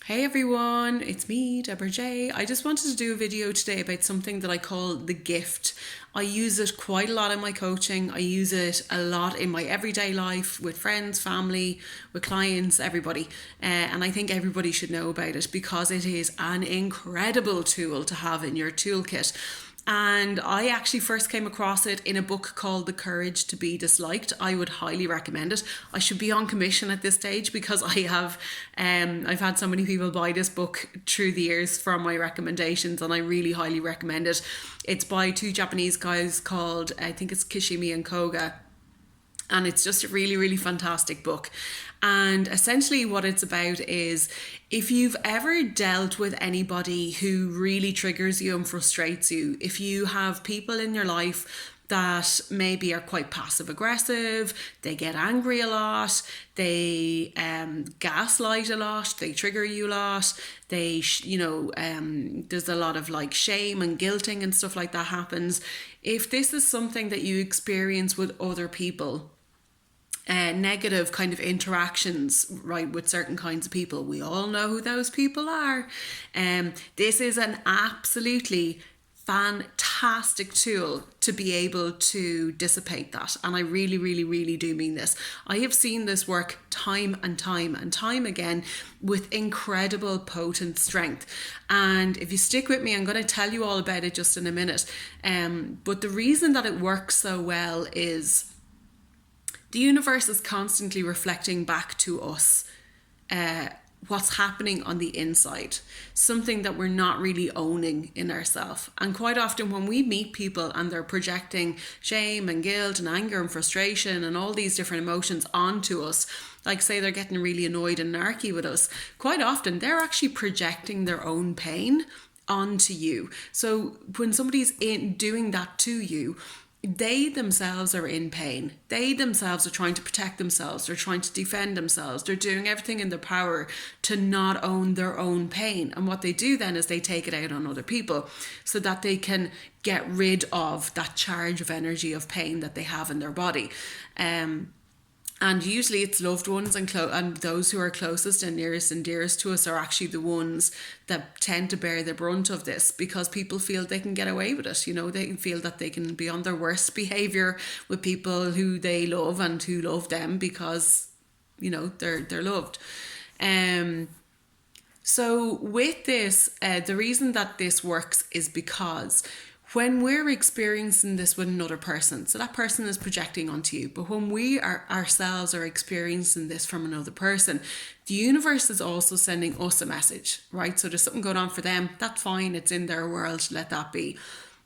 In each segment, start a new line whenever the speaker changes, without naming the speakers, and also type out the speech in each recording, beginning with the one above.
Hey everyone, it's me, Deborah J. I just wanted to do a video today about something that I call the gift. I use it quite a lot in my coaching. I use it a lot in my everyday life with friends, family, with clients, everybody. And I think everybody should know about it because it is an incredible tool to have in your toolkit. And I actually first came across it in a book called The Courage to Be Disliked. I would highly recommend it. I should be on commission at this stage because I've had so many people buy this book through the years from my recommendations, and I really highly recommend it. It's by two Japanese guys called, I think it's Kishimi and Koga, and it's just a really, really fantastic book. And essentially what it's about is, if you've ever dealt with anybody who really triggers you and frustrates you, if you have people in your life that maybe are quite passive aggressive, they get angry a lot, they gaslight a lot, they trigger you a lot, there's a lot of like shame and guilting and stuff like that happens. If this is something that you experience with other people, negative kind of interactions, right, with certain kinds of people. We all know who those people are. This is an absolutely fantastic tool to be able to dissipate that. And I really, really, really do mean this. I have seen this work time and time and time again with incredible potent strength. And if you stick with me, I'm going to tell you all about it just in a minute. But the reason that it works so well is the universe is constantly reflecting back to us what's happening on the inside, something that we're not really owning in ourselves. And quite often when we meet people and they're projecting shame and guilt and anger and frustration and all these different emotions onto us, like say they're getting really annoyed and narky with us, quite often they're actually projecting their own pain onto you. So when somebody's doing that to you, they themselves are in pain. They themselves are trying to protect themselves. They're trying to defend themselves. They're doing everything in their power to not own their own pain. And what they do then is they take it out on other people so that they can get rid of that charge of energy of pain that they have in their body. And usually it's loved ones and those who are closest and nearest and dearest to us are actually the ones that tend to bear the brunt of this, because people feel they can get away with it. You know, they feel that they can be on their worst behavior with people who they love and who love them because, you know, they're loved. So with this, the reason that this works is because when we're experiencing this with another person, so that person is projecting onto you, but when we ourselves are experiencing this from another person, the universe is also sending us a message, right? So there's something going on for them, that's fine, it's in their world, let that be.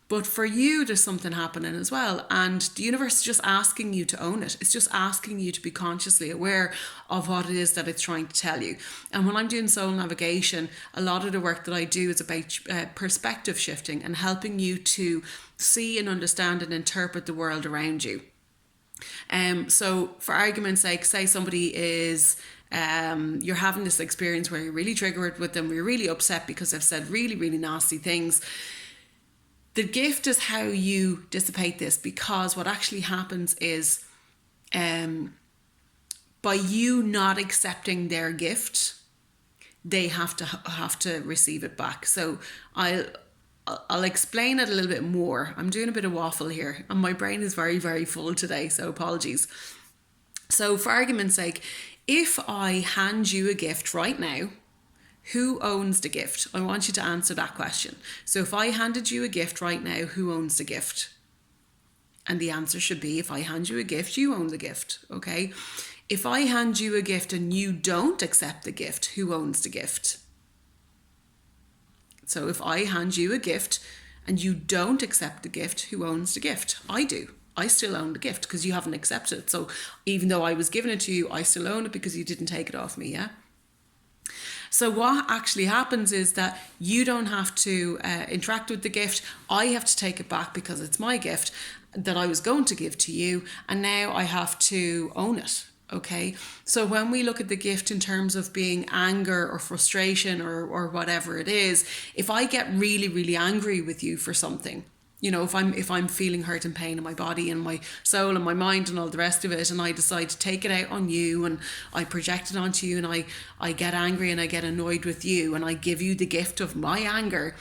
But for you, there's something happening as well. And the universe is just asking you to own it. It's just asking you to be consciously aware of what it is that it's trying to tell you. And when I'm doing soul navigation, a lot of the work that I do is about perspective shifting and helping you to see and understand and interpret the world around you. So for argument's sake, say somebody is you're having this experience where you're really triggered with them, you're really upset because they've said really, really nasty things. The gift is how you dissipate this, because what actually happens is by you not accepting their gift, they have to receive it back. So I'll explain it a little bit more. I'm doing a bit of waffle here and my brain is very, very full today, so apologies. So for argument's sake, if I hand you a gift right now, who owns the gift? I want you to answer that question. So if I handed you a gift right now, who owns the gift? And the answer should be, if I hand you a gift, you own the gift, okay? If I hand you a gift and you don't accept the gift, who owns the gift? So if I hand you a gift and you don't accept the gift, who owns the gift? I do. I still own the gift because you haven't accepted it. So even though I was giving it to you, I still own it because you didn't take it off me, yeah? So what actually happens is that you don't have to interact with the gift. I have to take it back because it's my gift that I was going to give to you, and now I have to own it. Okay, so when we look at the gift in terms of being anger or frustration or whatever it is, if I get really, really angry with you for something, You know, if I'm feeling hurt and pain in my body and my soul and my mind and all the rest of it, and I decide to take it out on you, and I project it onto you, and I get angry and I get annoyed with you, and I give you the gift of my anger,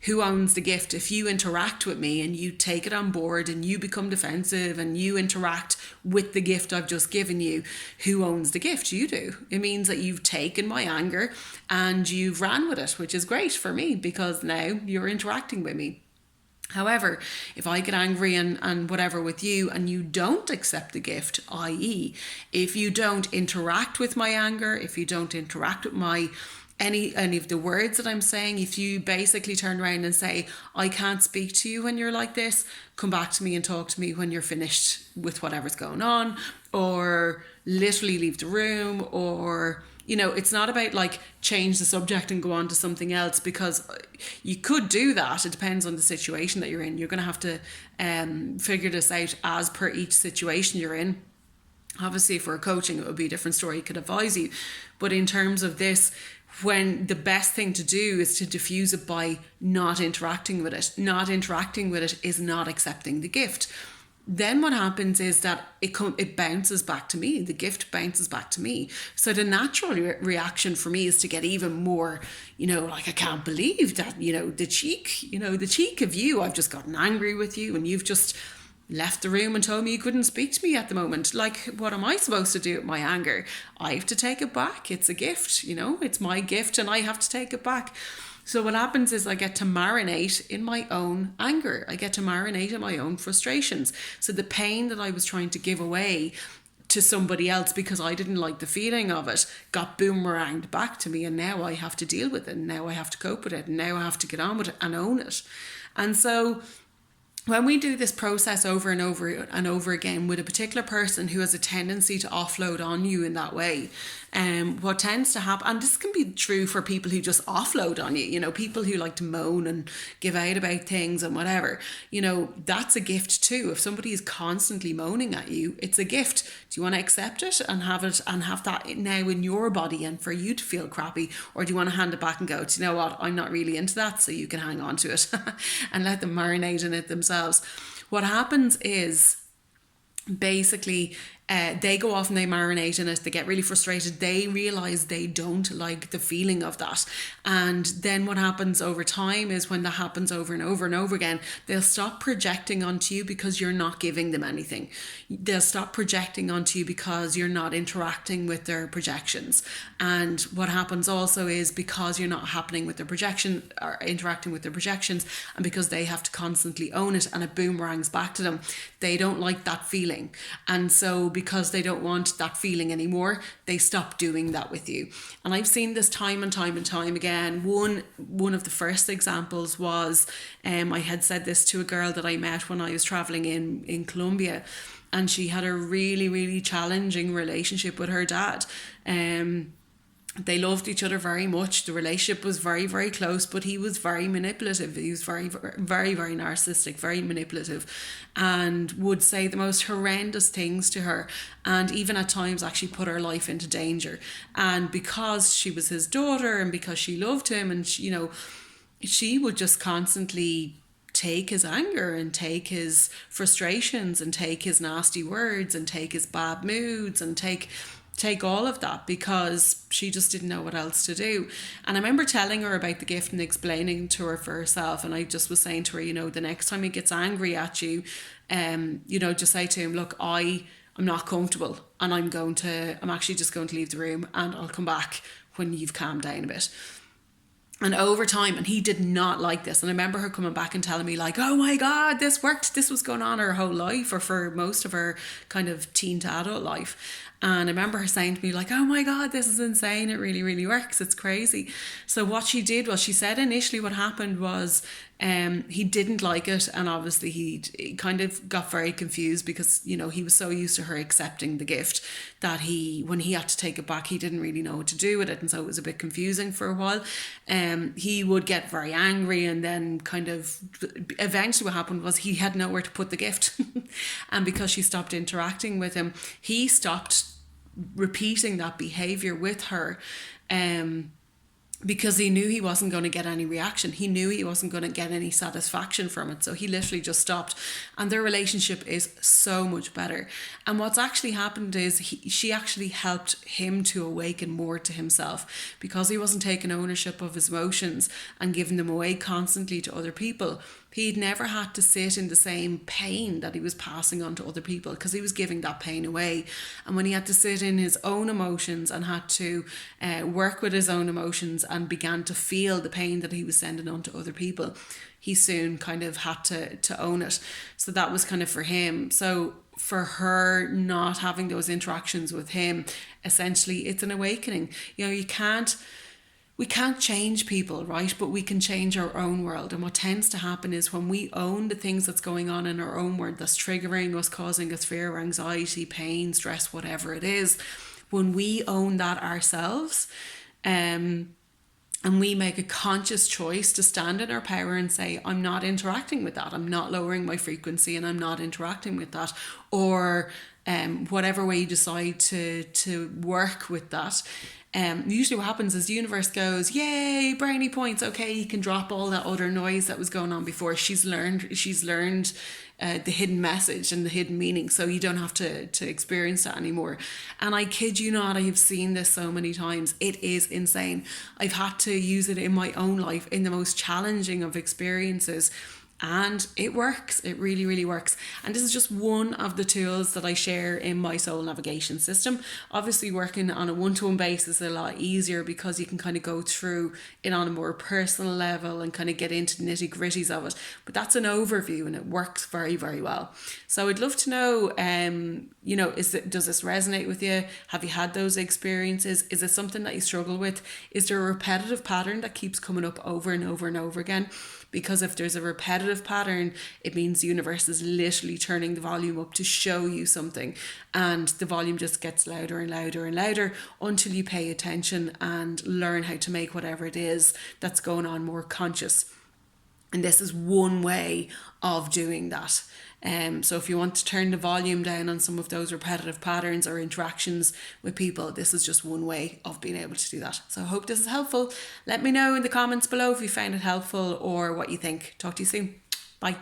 who owns the gift? If you interact with me and you take it on board and you become defensive and you interact with the gift I've just given you, who owns the gift? You do. It means that you've taken my anger and you've ran with it, which is great for me because now you're interacting with me. However, if I get angry and whatever with you and you don't accept the gift, i.e., if you don't interact with my anger, if you don't interact with my any of the words that I'm saying, if you basically turn around and say, I can't speak to you when you're like this, come back to me and talk to me when you're finished with whatever's going on, or literally leave the room, or, you know, it's not about like change the subject and go on to something else, because you could do that. It depends on the situation that you're in. You're going to have to figure this out as per each situation you're in. Obviously, for coaching, it would be a different story. It could advise you. But in terms of this, when the best thing to do is to diffuse it by not interacting with it. Not interacting with it is not accepting the gift. Then what happens is that it bounces back to me. The gift bounces back to me. So the natural reaction for me is to get even more, you know, like, I can't believe that, you know, the cheek of you. I've just gotten angry with you and you've just left the room and told me you couldn't speak to me at the moment. Like, what am I supposed to do with my anger? I have to take it back. It's a gift, you know, it's my gift and I have to take it back. So what happens is I get to marinate in my own anger. I get to marinate in my own frustrations. So the pain that I was trying to give away to somebody else because I didn't like the feeling of it got boomeranged back to me, and now I have to deal with it, and now I have to cope with it, and now I have to get on with it and own it. And so when we do this process over and over and over again with a particular person who has a tendency to offload on you in that way, what tends to happen, and this can be true for people who just offload on you, you know, people who like to moan and give out about things and whatever, you know, that's a gift too. If somebody is constantly moaning at you, it's a gift. Do you want to accept it and have that now in your body and for you to feel crappy, or do you want to hand it back and go, do you know what, I'm not really into that, so you can hang on to it and let them marinate in it themselves. What happens is basically they go off and they marinate in it, they get really frustrated, they realize they don't like the feeling of that, and then what happens over time is, when that happens over and over and over again, they'll stop projecting onto you because you're not giving them anything. They'll stop projecting onto you because you're not interacting with their projections. And what happens also is, because you're not happening with their projection or interacting with their projections, and because they have to constantly own it and it boomerangs back to them, they don't like that feeling. And so because they don't want that feeling anymore, they stop doing that with you. And I've seen this time and time and time again. One of the first examples was, I had said this to a girl that I met when I was traveling in Colombia, and she had a really, really challenging relationship with her dad. They loved each other very much. The relationship was very, very close, but he was very manipulative. He was very, very, very narcissistic, very manipulative, and would say the most horrendous things to her, and even at times actually put her life into danger. And because she was his daughter and because she loved him, and she, you know, she would just constantly take his anger and take his frustrations and take his nasty words and take his bad moods and take all of that, because she just didn't know what else to do. And I remember telling her about the gift and explaining to her for herself, and I just was saying to her, you know, the next time he gets angry at you, you know, just say to him, look, I'm not comfortable, and I'm actually just going to leave the room, and I'll come back when you've calmed down a bit. And over time, and he did not like this. And I remember her coming back and telling me like, oh my God, this worked. This was going on her whole life, or for most of her kind of teen to adult life. And I remember her saying to me like, oh my God, this is insane. It really, really works. It's crazy. So what she did was, she said initially what happened was, he didn't like it, and obviously he kind of got very confused because, you know, he was so used to her accepting the gift that when he had to take it back, he didn't really know what to do with it, and so it was a bit confusing for a while. He would get very angry, and then kind of eventually what happened was he had nowhere to put the gift and because she stopped interacting with him, he stopped repeating that behavior with her. because he knew he wasn't going to get any reaction. He knew he wasn't going to get any satisfaction from it. So he literally just stopped. And their relationship is so much better. And what's actually happened is she actually helped him to awaken more to himself, because he wasn't taking ownership of his emotions and giving them away constantly to other people. He'd never had to sit in the same pain that he was passing on to other people, because he was giving that pain away. And when he had to sit in his own emotions and had to work with his own emotions and began to feel the pain that he was sending on to other people, he soon kind of had to own it. So that was kind of for him. So for her not having those interactions with him, essentially it's an awakening. We can't change people, right? But we can change our own world. And what tends to happen is when we own the things that's going on in our own world that's triggering us, causing us fear, anxiety, pain, stress, whatever it is, when we own that ourselves, and we make a conscious choice to stand in our power and say, I'm not interacting with that. I'm not lowering my frequency and I'm not interacting with that. Or whatever way you decide to work with that. Usually what happens is the universe goes, yay, brownie points. Okay, you can drop all that other noise that was going on before. She's learned the hidden message and the hidden meaning, so you don't have to experience that anymore. And I kid you not, I have seen this so many times. It is insane. I've had to use it in my own life in the most challenging of experiences. And it works. It really, really works. And this is just one of the tools that I share in my soul navigation system. Obviously, working on a one-to-one basis is a lot easier, because you can kind of go through it on a more personal level and kind of get into the nitty-gritties of it. But that's an overview, and it works very, very well. So I'd love to know, does this resonate with you? Have you had those experiences? Is it something that you struggle with? Is there a repetitive pattern that keeps coming up over and over and over again? Because if there's a repetitive pattern, it means the universe is literally turning the volume up to show you something. And the volume just gets louder and louder and louder until you pay attention and learn how to make whatever it is that's going on more conscious. And this is one way of doing that. So if you want to turn the volume down on some of those repetitive patterns or interactions with people, this is just one way of being able to do that. So I hope this is helpful. Let me know in the comments below if you found it helpful or what you think. Talk to you soon. Bye.